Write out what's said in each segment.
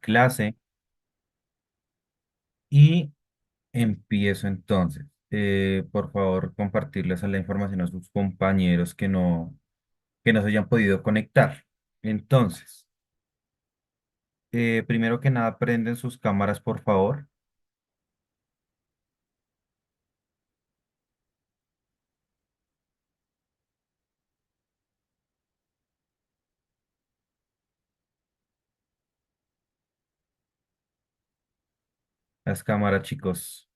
clase y empiezo entonces. Por favor, compartirles la información a sus compañeros que no se hayan podido conectar. Entonces, primero que nada, prenden sus cámaras, por favor. Las cámaras, chicos.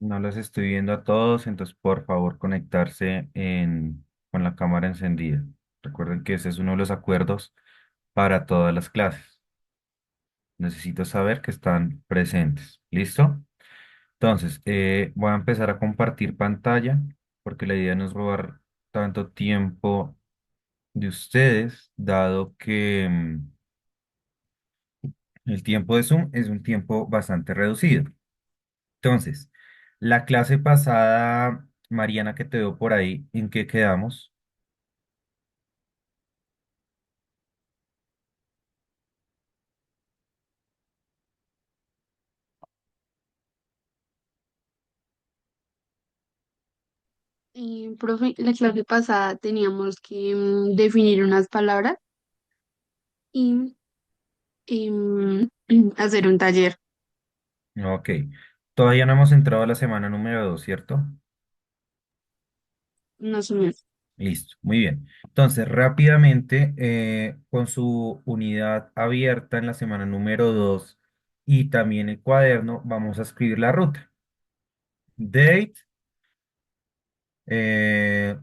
No los estoy viendo a todos, entonces por favor conectarse con la cámara encendida. Recuerden que ese es uno de los acuerdos para todas las clases. Necesito saber que están presentes. ¿Listo? Entonces, voy a empezar a compartir pantalla porque la idea no es robar tanto tiempo de ustedes, dado que el tiempo de Zoom es un tiempo bastante reducido. Entonces, la clase pasada, Mariana, que te veo por ahí, ¿en qué quedamos? Profe, la clase pasada teníamos que definir unas palabras y hacer un taller. Ok. Todavía no hemos entrado a la semana número 2, ¿cierto? No sé. Listo, muy bien. Entonces, rápidamente, con su unidad abierta en la semana número 2 y también el cuaderno, vamos a escribir la ruta. Date, eh,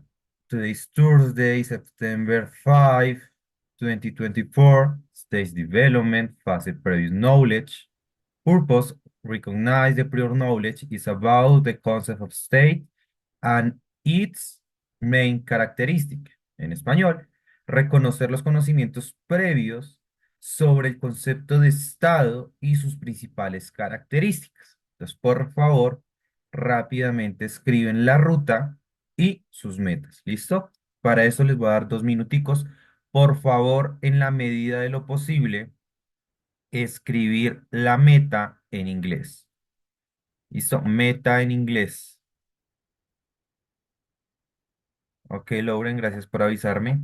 today's Thursday, September 5, 2024. Stage development, phase previous knowledge. Purpose, recognize the prior knowledge is about the concept of state and its main characteristic. En español, reconocer los conocimientos previos sobre el concepto de estado y sus principales características. Entonces, por favor, rápidamente escriben la ruta y sus metas. ¿Listo? Para eso les voy a dar 2 minuticos. Por favor, en la medida de lo posible, escribir la meta en inglés. ¿Listo? Meta en inglés. Ok, Lauren, gracias por avisarme.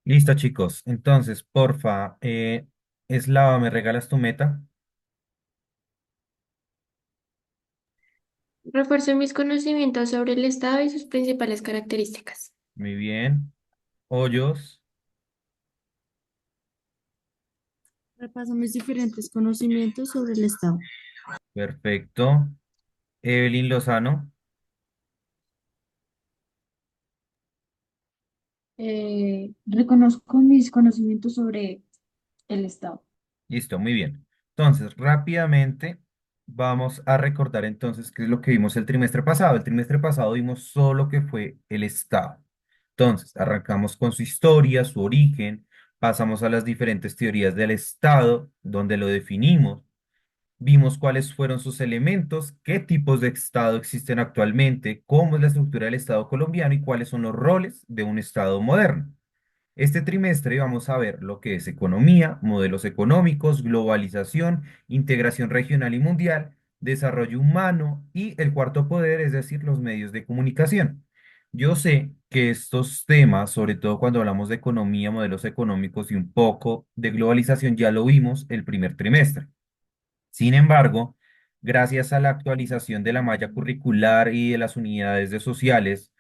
Listo, chicos. Entonces, porfa, Eslava, ¿me regalas tu meta? Refuerzo mis conocimientos sobre el Estado y sus principales características. Muy bien. Hoyos, Repaso mis diferentes conocimientos sobre el Estado. perfecto. Evelyn Lozano, Reconozco mis conocimientos sobre el Estado. listo, muy bien. Entonces, rápidamente vamos a recordar entonces qué es lo que vimos el trimestre pasado. El trimestre pasado vimos solo lo que fue el Estado. Entonces, arrancamos con su historia, su origen, pasamos a las diferentes teorías del Estado, donde lo definimos. Vimos cuáles fueron sus elementos, qué tipos de Estado existen actualmente, cómo es la estructura del Estado colombiano y cuáles son los roles de un Estado moderno. Este trimestre vamos a ver lo que es economía, modelos económicos, globalización, integración regional y mundial, desarrollo humano y el cuarto poder, es decir, los medios de comunicación. Yo sé que estos temas, sobre todo cuando hablamos de economía, modelos económicos y un poco de globalización, ya lo vimos el primer trimestre. Sin embargo, gracias a la actualización de la malla curricular y de las unidades de sociales,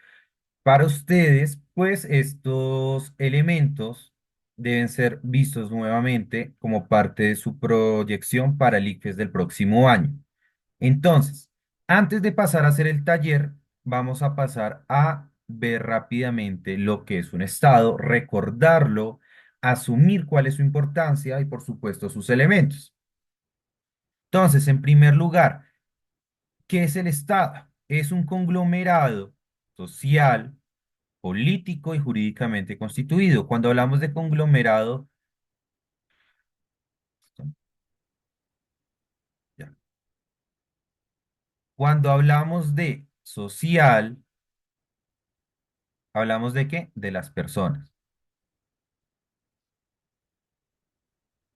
para ustedes, pues estos elementos deben ser vistos nuevamente como parte de su proyección para el ICFES del próximo año. Entonces, antes de pasar a hacer el taller, vamos a pasar a ver rápidamente lo que es un estado, recordarlo, asumir cuál es su importancia y, por supuesto, sus elementos. Entonces, en primer lugar, ¿qué es el Estado? Es un conglomerado social, político y jurídicamente constituido. Cuando hablamos de conglomerado, ya. Cuando hablamos de social, ¿hablamos de qué? De las personas.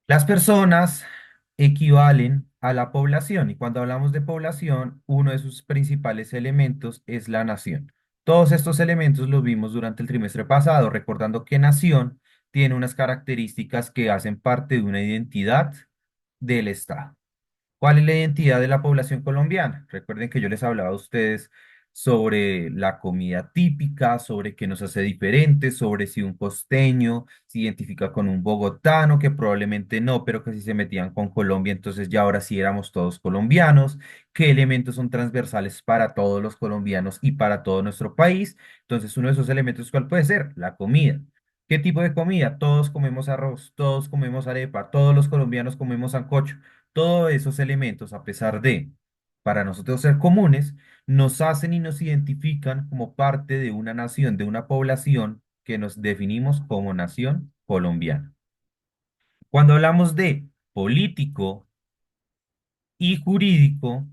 Las personas equivalen a la población y cuando hablamos de población, uno de sus principales elementos es la nación. Todos estos elementos los vimos durante el trimestre pasado, recordando que nación tiene unas características que hacen parte de una identidad del Estado. ¿Cuál es la identidad de la población colombiana? Recuerden que yo les hablaba a ustedes sobre la comida típica, sobre qué nos hace diferentes, sobre si un costeño se identifica con un bogotano, que probablemente no, pero que si se metían con Colombia, entonces ya ahora sí éramos todos colombianos, qué elementos son transversales para todos los colombianos y para todo nuestro país. Entonces, uno de esos elementos, ¿cuál puede ser? La comida. ¿Qué tipo de comida? Todos comemos arroz, todos comemos arepa, todos los colombianos comemos sancocho. Todos esos elementos, a pesar de para nosotros ser comunes, nos hacen y nos identifican como parte de una nación, de una población que nos definimos como nación colombiana. Cuando hablamos de político y jurídico,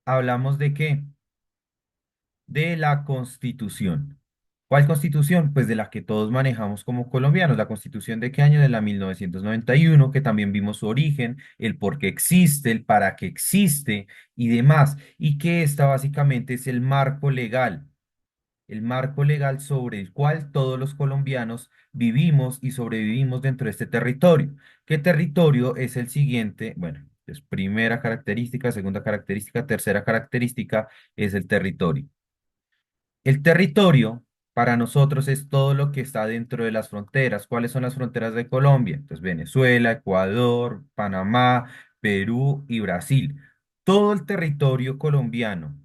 hablamos de qué? De la Constitución. ¿Cuál Constitución? Pues de la que todos manejamos como colombianos. ¿La Constitución de qué año? De la 1991, que también vimos su origen, el por qué existe, el para qué existe y demás. Y que esta básicamente es el marco legal sobre el cual todos los colombianos vivimos y sobrevivimos dentro de este territorio. ¿Qué territorio es el siguiente? Bueno, es primera característica, segunda característica, tercera característica es el territorio. El territorio para nosotros es todo lo que está dentro de las fronteras. ¿Cuáles son las fronteras de Colombia? Entonces, Venezuela, Ecuador, Panamá, Perú y Brasil. Todo el territorio colombiano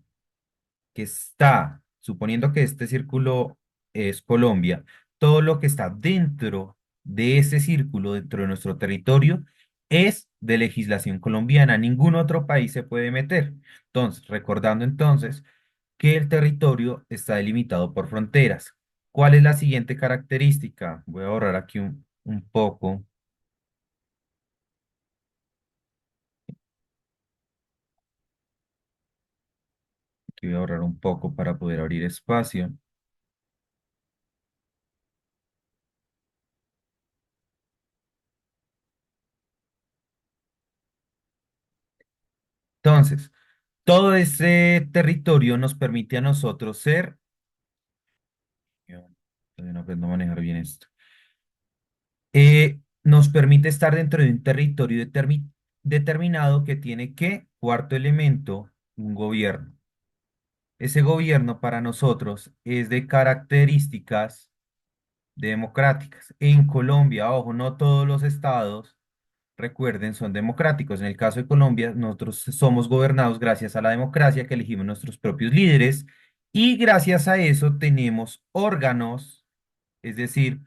que está, suponiendo que este círculo es Colombia, todo lo que está dentro de ese círculo, dentro de nuestro territorio, es de legislación colombiana. Ningún otro país se puede meter. Entonces, recordando entonces que el territorio está delimitado por fronteras. ¿Cuál es la siguiente característica? Voy a borrar aquí un poco, aquí voy a borrar un poco para poder abrir espacio. Entonces, todo ese territorio nos permite a nosotros ser, yo todavía no aprendo a manejar bien esto. Nos permite estar dentro de un territorio determinado que tiene que, cuarto elemento, un gobierno. Ese gobierno para nosotros es de características democráticas. En Colombia, ojo, no todos los estados, recuerden, son democráticos. En el caso de Colombia, nosotros somos gobernados gracias a la democracia que elegimos nuestros propios líderes y gracias a eso tenemos órganos, es decir,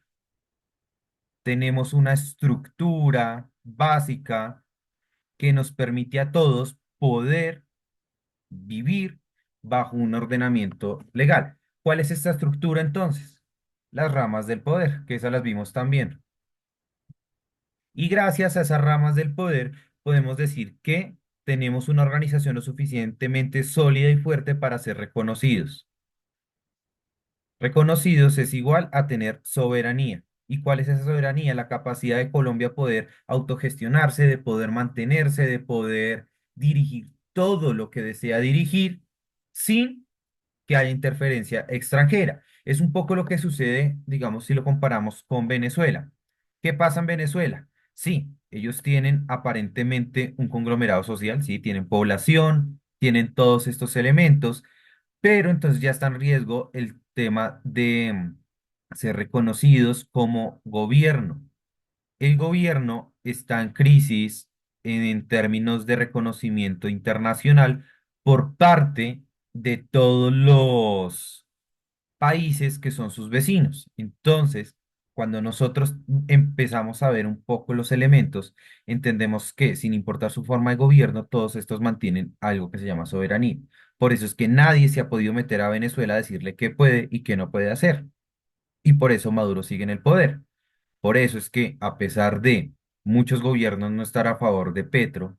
tenemos una estructura básica que nos permite a todos poder vivir bajo un ordenamiento legal. ¿Cuál es esta estructura entonces? Las ramas del poder, que esas las vimos también. Y gracias a esas ramas del poder podemos decir que tenemos una organización lo suficientemente sólida y fuerte para ser reconocidos. Reconocidos es igual a tener soberanía. ¿Y cuál es esa soberanía? La capacidad de Colombia poder autogestionarse, de poder mantenerse, de poder dirigir todo lo que desea dirigir sin que haya interferencia extranjera. Es un poco lo que sucede, digamos, si lo comparamos con Venezuela. ¿Qué pasa en Venezuela? Sí, ellos tienen aparentemente un conglomerado social, sí, tienen población, tienen todos estos elementos, pero entonces ya está en riesgo el tema de ser reconocidos como gobierno. El gobierno está en crisis en términos de reconocimiento internacional por parte de todos los países que son sus vecinos. Entonces, cuando nosotros empezamos a ver un poco los elementos, entendemos que sin importar su forma de gobierno, todos estos mantienen algo que se llama soberanía. Por eso es que nadie se ha podido meter a Venezuela a decirle qué puede y qué no puede hacer. Y por eso Maduro sigue en el poder. Por eso es que a pesar de muchos gobiernos no estar a favor de Petro,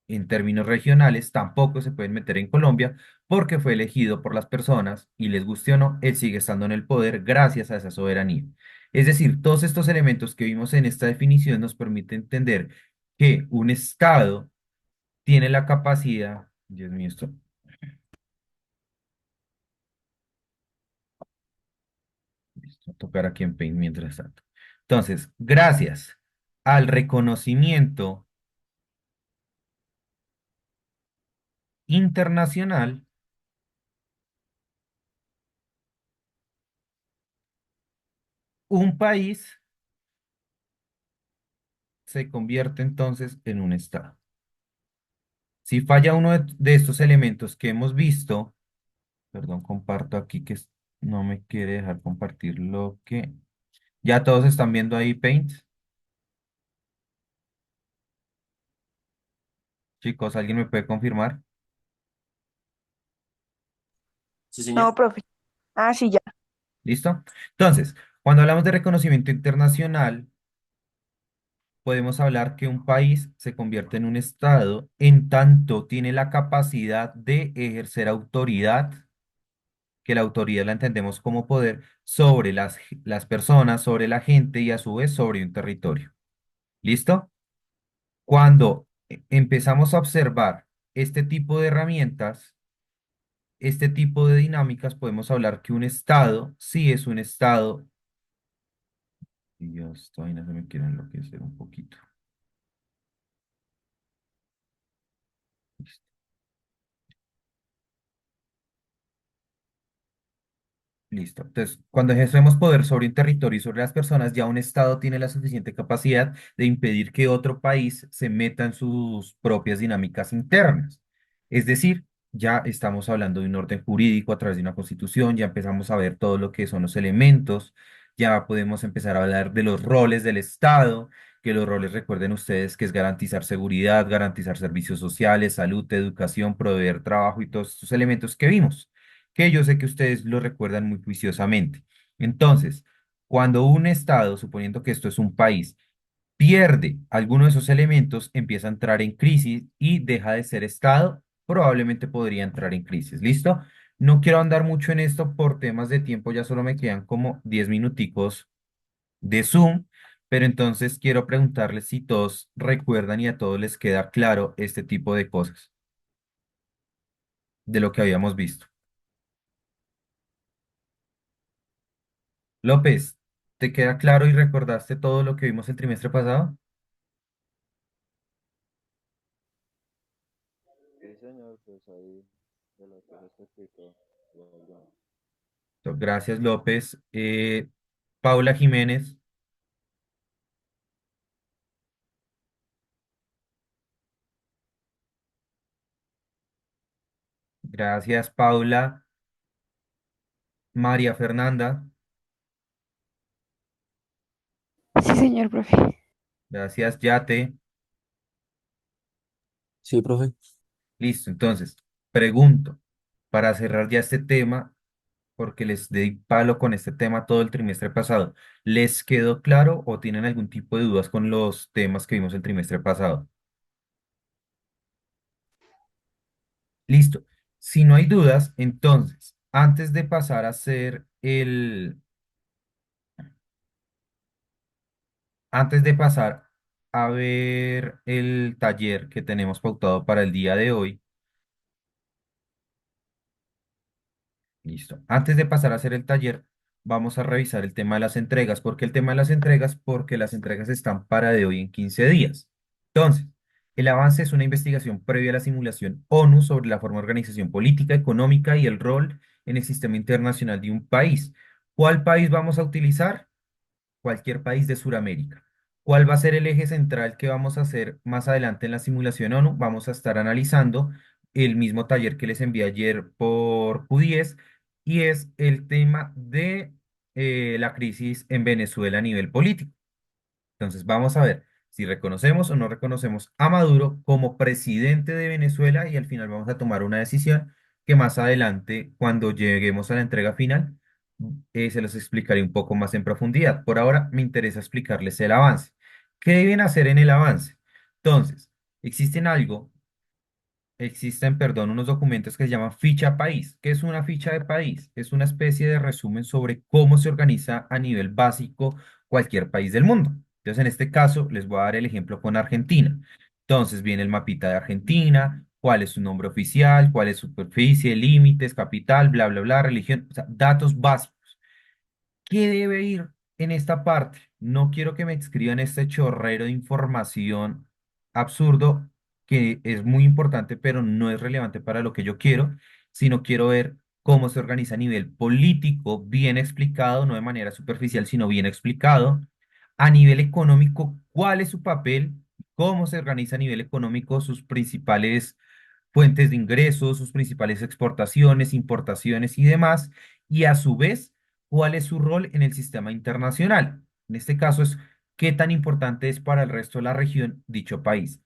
en términos regionales, tampoco se pueden meter en Colombia porque fue elegido por las personas y les guste o no, él sigue estando en el poder gracias a esa soberanía. Es decir, todos estos elementos que vimos en esta definición nos permiten entender que un Estado tiene la capacidad, Dios mío, esto, listo, voy a tocar aquí en Paint mientras tanto. Entonces, gracias al reconocimiento internacional, un país se convierte entonces en un Estado. Si falla uno de estos elementos que hemos visto, perdón, comparto aquí que no me quiere dejar compartir lo que... ¿Ya todos están viendo ahí Paint? Chicos, ¿alguien me puede confirmar? Sí, señor. No, profe. Ah, sí, ya. ¿Listo? Entonces, cuando hablamos de reconocimiento internacional, podemos hablar que un país se convierte en un Estado en tanto tiene la capacidad de ejercer autoridad, que la autoridad la entendemos como poder sobre las personas, sobre la gente y a su vez sobre un territorio. ¿Listo? Cuando empezamos a observar este tipo de herramientas, este tipo de dinámicas, podemos hablar que un Estado sí es un Estado. Y Dios, esta vaina se me quiere enloquecer un poquito. Listo. Entonces, cuando ejercemos poder sobre un territorio y sobre las personas, ya un Estado tiene la suficiente capacidad de impedir que otro país se meta en sus propias dinámicas internas. Es decir, ya estamos hablando de un orden jurídico a través de una constitución, ya empezamos a ver todo lo que son los elementos, ya podemos empezar a hablar de los roles del Estado, que los roles, recuerden ustedes, que es garantizar seguridad, garantizar servicios sociales, salud, educación, proveer trabajo y todos estos elementos que vimos que yo sé que ustedes lo recuerdan muy juiciosamente. Entonces, cuando un Estado, suponiendo que esto es un país, pierde alguno de esos elementos, empieza a entrar en crisis y deja de ser Estado, probablemente podría entrar en crisis. ¿Listo? No quiero andar mucho en esto por temas de tiempo, ya solo me quedan como 10 minuticos de Zoom, pero entonces quiero preguntarles si todos recuerdan y a todos les queda claro este tipo de cosas de lo que habíamos visto. López, ¿Te queda claro y recordaste todo lo que vimos el trimestre pasado? Sí, señor, pues ahí de lo que se explicó. Lo- Gracias, López. Paula Jiménez, gracias, Paula. María Fernanda, Sí, señor profe. gracias, Yate. Sí, profe. Listo, entonces, pregunto, para cerrar ya este tema, porque les di palo con este tema todo el trimestre pasado, ¿les quedó claro o tienen algún tipo de dudas con los temas que vimos el trimestre pasado? Listo. Si no hay dudas, entonces, antes de pasar a hacer antes de pasar a ver el taller que tenemos pautado para el día de hoy, listo. Antes de pasar a hacer el taller, vamos a revisar el tema de las entregas. ¿Por qué el tema de las entregas? Porque las entregas están para de hoy en 15 días. Entonces, el avance es una investigación previa a la simulación ONU sobre la forma de organización política, económica y el rol en el sistema internacional de un país. ¿Cuál país vamos a utilizar? Cualquier país de Sudamérica. ¿Cuál va a ser el eje central que vamos a hacer más adelante en la simulación ONU? Vamos a estar analizando el mismo taller que les envié ayer por Q10 y es el tema de la crisis en Venezuela a nivel político. Entonces vamos a ver si reconocemos o no reconocemos a Maduro como presidente de Venezuela y al final vamos a tomar una decisión que más adelante, cuando lleguemos a la entrega final, se los explicaré un poco más en profundidad. Por ahora me interesa explicarles el avance. ¿Qué deben hacer en el avance? Entonces, existen algo existen, perdón, unos documentos que se llaman ficha país. ¿Qué es una ficha de país? Es una especie de resumen sobre cómo se organiza a nivel básico cualquier país del mundo. Entonces, en este caso, les voy a dar el ejemplo con Argentina. Entonces, viene el mapita de Argentina, cuál es su nombre oficial, cuál es su superficie, límites, capital, bla, bla, bla, religión, o sea, datos básicos. ¿Qué debe ir en esta parte? No quiero que me escriban este chorrero de información absurdo que es muy importante, pero no es relevante para lo que yo quiero, sino quiero ver cómo se organiza a nivel político, bien explicado, no de manera superficial, sino bien explicado. A nivel económico, ¿cuál es su papel? ¿Cómo se organiza a nivel económico sus principales fuentes de ingresos, sus principales exportaciones, importaciones y demás? Y a su vez, ¿cuál es su rol en el sistema internacional? En este caso es qué tan importante es para el resto de la región dicho país.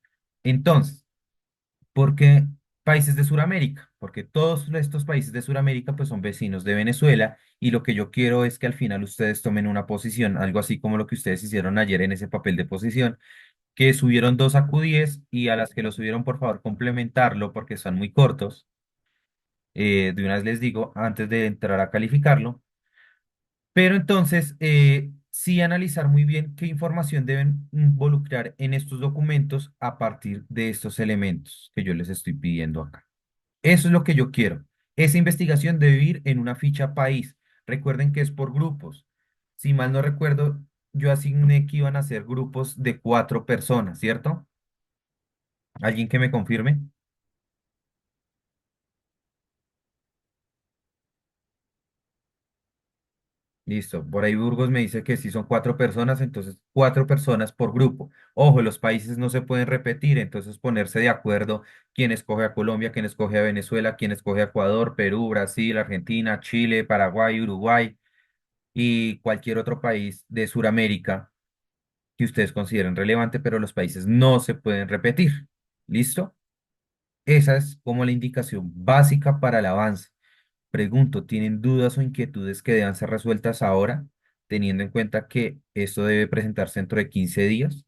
Entonces, ¿por qué países de Sudamérica? Porque todos estos países de Sudamérica pues son vecinos de Venezuela y lo que yo quiero es que al final ustedes tomen una posición, algo así como lo que ustedes hicieron ayer en ese papel de posición, que subieron dos a Q10 y a las que lo subieron por favor complementarlo porque están muy cortos. De una vez les digo, antes de entrar a calificarlo. Pero entonces, sí analizar muy bien qué información deben involucrar en estos documentos a partir de estos elementos que yo les estoy pidiendo acá. Eso es lo que yo quiero. Esa investigación debe ir en una ficha país. Recuerden que es por grupos. Si mal no recuerdo, yo asigné que iban a ser grupos de 4 personas, ¿cierto? ¿Alguien que me confirme? Listo. Por ahí Burgos me dice que si son 4 personas, entonces 4 personas por grupo. Ojo, los países no se pueden repetir, entonces ponerse de acuerdo quién escoge a Colombia, quién escoge a Venezuela, quién escoge a Ecuador, Perú, Brasil, Argentina, Chile, Paraguay, Uruguay y cualquier otro país de Sudamérica que ustedes consideren relevante, pero los países no se pueden repetir. ¿Listo? Esa es como la indicación básica para el avance. Pregunto, ¿tienen dudas o inquietudes que deban ser resueltas ahora, teniendo en cuenta que esto debe presentarse dentro de 15 días?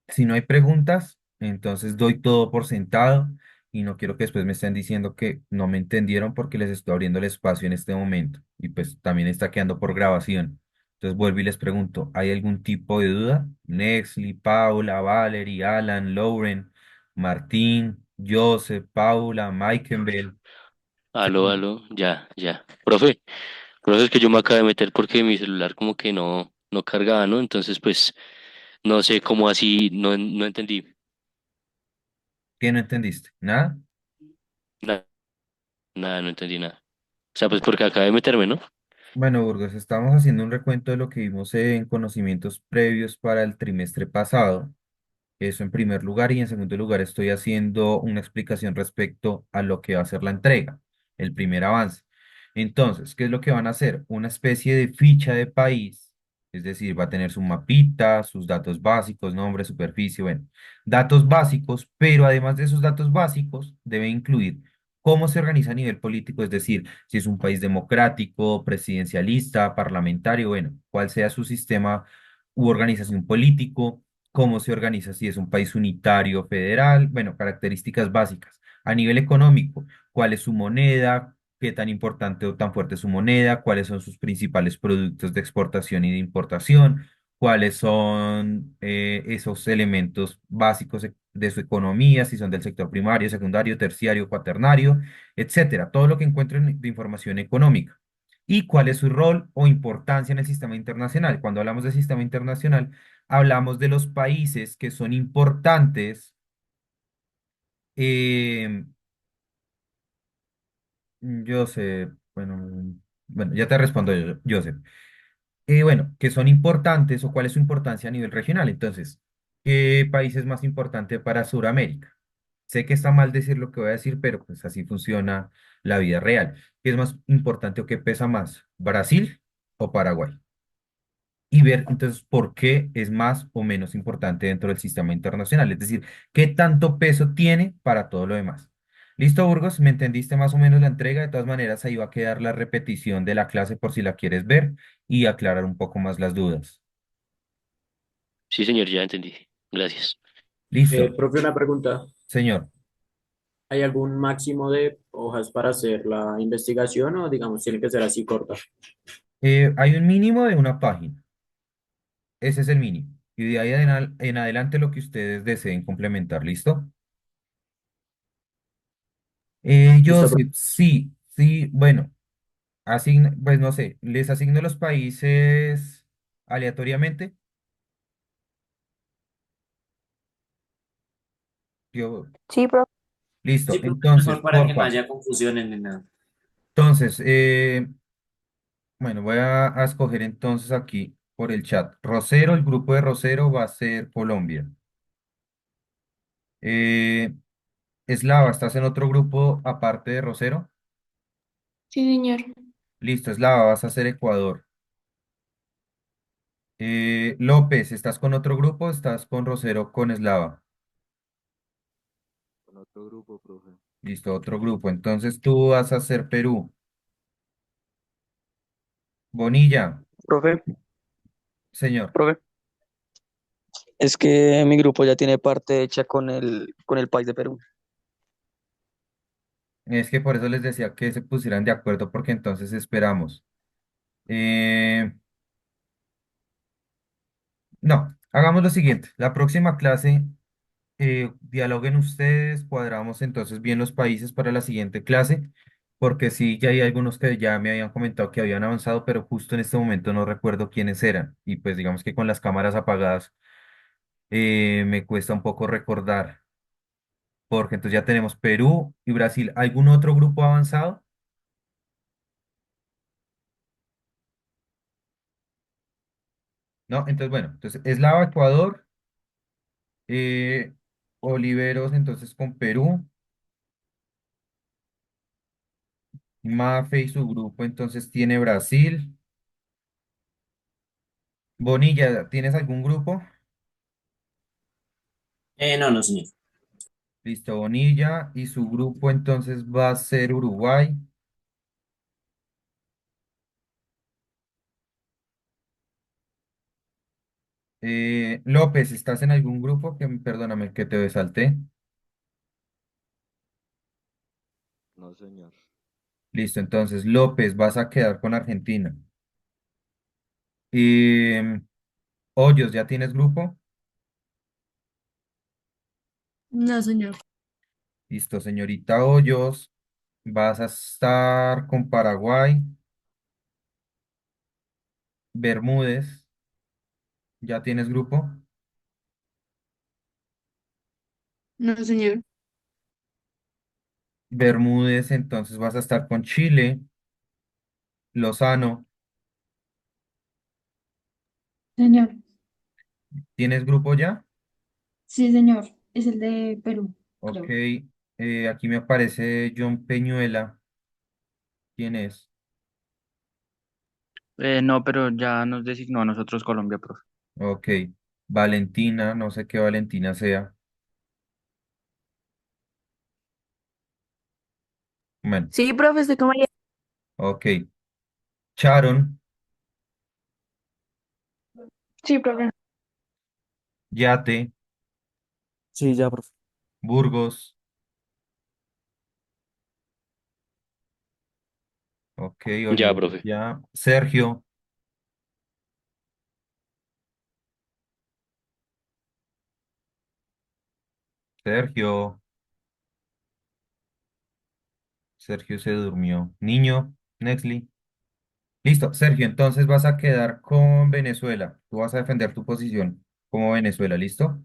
Si no hay preguntas, entonces doy todo por sentado y no quiero que después me estén diciendo que no me entendieron porque les estoy abriendo el espacio en este momento y pues también está quedando por grabación. Entonces vuelvo y les pregunto, ¿hay algún tipo de duda? Nexli, Paula, Valerie, Alan, Lauren, Martín, Joseph, Paula, Michael Bell. Aló, aló, ya, ya. Profe, es que yo me acabo de meter porque mi celular como que no cargaba, ¿no? Entonces, pues, no sé cómo así, no entendí ¿Qué no entendiste? ¿Nada? nada, nada, no entendí nada. O sea, pues porque acabé de meterme, ¿no? Bueno, Burgos, estamos haciendo un recuento de lo que vimos en conocimientos previos para el trimestre pasado. Eso en primer lugar. Y en segundo lugar, estoy haciendo una explicación respecto a lo que va a ser la entrega, el primer avance. Entonces, ¿qué es lo que van a hacer? Una especie de ficha de país, es decir, va a tener su mapita, sus datos básicos, nombre, superficie, bueno, datos básicos, pero además de esos datos básicos, debe incluir cómo se organiza a nivel político, es decir, si es un país democrático, presidencialista, parlamentario, bueno, cuál sea su sistema u organización político, cómo se organiza, si es un país unitario, federal, bueno, características básicas. A nivel económico, cuál es su moneda, qué tan importante o tan fuerte es su moneda, cuáles son sus principales productos de exportación y de importación, cuáles son esos elementos básicos de su economía, si son del sector primario, secundario, terciario, cuaternario, etcétera, todo lo que encuentren de información económica. Y cuál es su rol o importancia en el sistema internacional. Cuando hablamos de sistema internacional, hablamos de los países que son importantes. eh, yo sé, bueno, ya te respondo yo sé. Bueno, que son importantes o cuál es su importancia a nivel regional. Entonces, ¿qué país es más importante para Sudamérica? Sé que está mal decir lo que voy a decir, pero pues así funciona la vida real. ¿Qué es más importante o qué pesa más? ¿Brasil o Paraguay? Y ver entonces por qué es más o menos importante dentro del sistema internacional, es decir, qué tanto peso tiene para todo lo demás. ¿Listo, Burgos? ¿Me entendiste más o menos la entrega? De todas maneras, ahí va a quedar la repetición de la clase por si la quieres ver y aclarar un poco más las dudas. Sí, señor, ya entendí. Gracias. ¿Listo? Profe, una pregunta. Señor, ¿Hay algún máximo de hojas para hacer la investigación o digamos tiene que ser así corta? hay un mínimo de una página, ese es el mínimo. Y de ahí en adelante lo que ustedes deseen complementar, ¿listo? Yo ¿Listo, sí, profe? sí, sí, bueno. Pues no sé, les asigno los países aleatoriamente. Yo, Sí, profe. listo. Sí, profe, Entonces, mejor para que no porfa. haya confusiones ni nada. Entonces, bueno, voy a escoger entonces aquí por el chat. Rosero, el grupo de Rosero va a ser Colombia. Eh, Eslava, ¿estás en otro grupo aparte de Rosero? Sí, señor. Listo, Eslava, vas a ser Ecuador. López, ¿estás con otro grupo? ¿Estás con Rosero con Eslava? Con otro grupo, profe. Listo, otro grupo. Entonces tú vas a ser Perú. Bonilla, Profe, señor. profe, es que mi grupo ya tiene parte hecha con el país de Perú. Es que por eso les decía que se pusieran de acuerdo porque entonces esperamos. Eh, no, hagamos lo siguiente. La próxima clase, dialoguen ustedes, cuadramos entonces bien los países para la siguiente clase, porque sí, ya hay algunos que ya me habían comentado que habían avanzado, pero justo en este momento no recuerdo quiénes eran. Y pues digamos que con las cámaras apagadas me cuesta un poco recordar, porque entonces ya tenemos Perú y Brasil. ¿Algún otro grupo avanzado? No, entonces bueno, entonces Eslava, Ecuador. Eh, Oliveros, entonces con Perú. Mafe y su grupo, entonces tiene Brasil. Bonilla, ¿tienes algún grupo? No, no, señor. Listo, Bonilla. Y su grupo, entonces va a ser Uruguay. López, ¿estás en algún grupo? Perdóname que te salté. No, señor. Listo, entonces López, vas a quedar con Argentina. Em, Hoyos, ¿ya tienes grupo? No, señor. Listo, señorita Hoyos. Vas a estar con Paraguay, Bermúdez, ¿ya tienes grupo? No, señor. Bermúdez, entonces vas a estar con Chile, Lozano, Señor, ¿tienes grupo ya? sí, señor, es el de Perú, Ok, creo. aquí me aparece John Peñuela, ¿quién es? No, pero ya nos designó a nosotros Colombia, profe. Ok, Valentina, no sé qué Valentina sea. Bueno, Sí, profe, estoy como ya. ok, Sharon, Sí, profe. Yate, Sí, ya, profe. Burgos, ok, Ya, Oliver, profe. ya, Sergio, Sergio, Sergio se durmió. Niño, Nexli. Listo, Sergio, entonces vas a quedar con Venezuela. Tú vas a defender tu posición como Venezuela, ¿listo?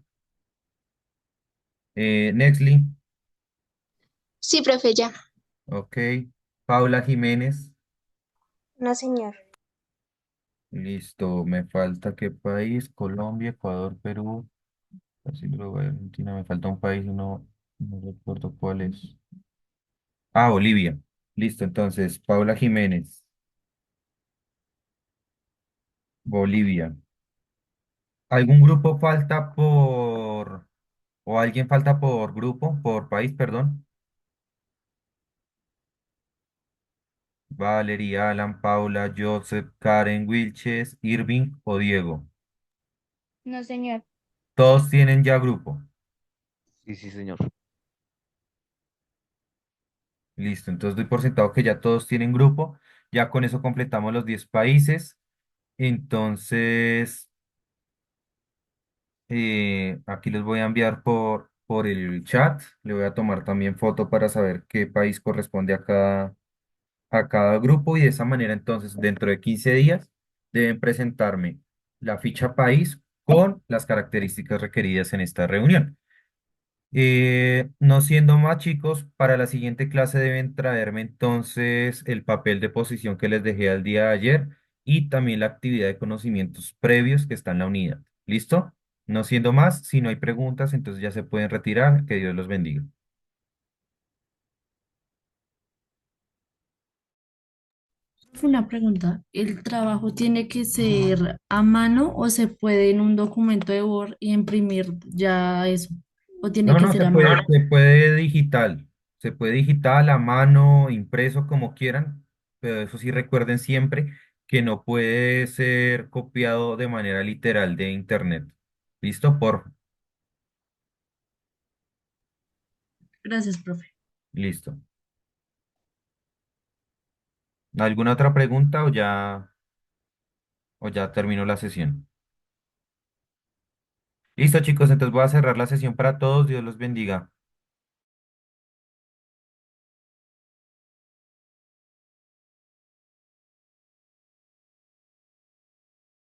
Nexli, Sí, profe, ya. ok. Paula Jiménez, No, señor. listo. Me falta qué país, Colombia, Ecuador, Perú, Brasil, Uruguay, Argentina. Me falta un país, no recuerdo cuál es. Ah, Bolivia. Listo, entonces, Paula Jiménez, Bolivia. ¿Algún grupo falta o alguien falta por grupo, por país, perdón? Valeria, Alan, Paula, Joseph, Karen, Wilches, Irving o Diego. No, señor. Todos tienen ya grupo. Sí, sí, señor. Listo, entonces doy por sentado que ya todos tienen grupo. Ya con eso completamos los 10 países. Entonces, aquí les voy a enviar por el chat. Le voy a tomar también foto para saber qué país corresponde a cada grupo y de esa manera entonces dentro de 15 días deben presentarme la ficha país con las características requeridas en esta reunión. No siendo más chicos, para la siguiente clase deben traerme entonces el papel de posición que les dejé al día de ayer y también la actividad de conocimientos previos que está en la unidad. ¿Listo? No siendo más, si no hay preguntas, entonces ya se pueden retirar. Que Dios los bendiga. Una pregunta, ¿el trabajo tiene que ser a mano o se puede en un documento de Word y imprimir ya eso? ¿O tiene No, que no, ser a mano? se puede digital, a mano, impreso, como quieran, pero eso sí recuerden siempre que no puede ser copiado de manera literal de internet. ¿Listo? Gracias, profe. Listo. ¿Alguna otra pregunta o ya terminó la sesión? Listo, chicos, entonces voy a cerrar la sesión para todos. Dios los bendiga.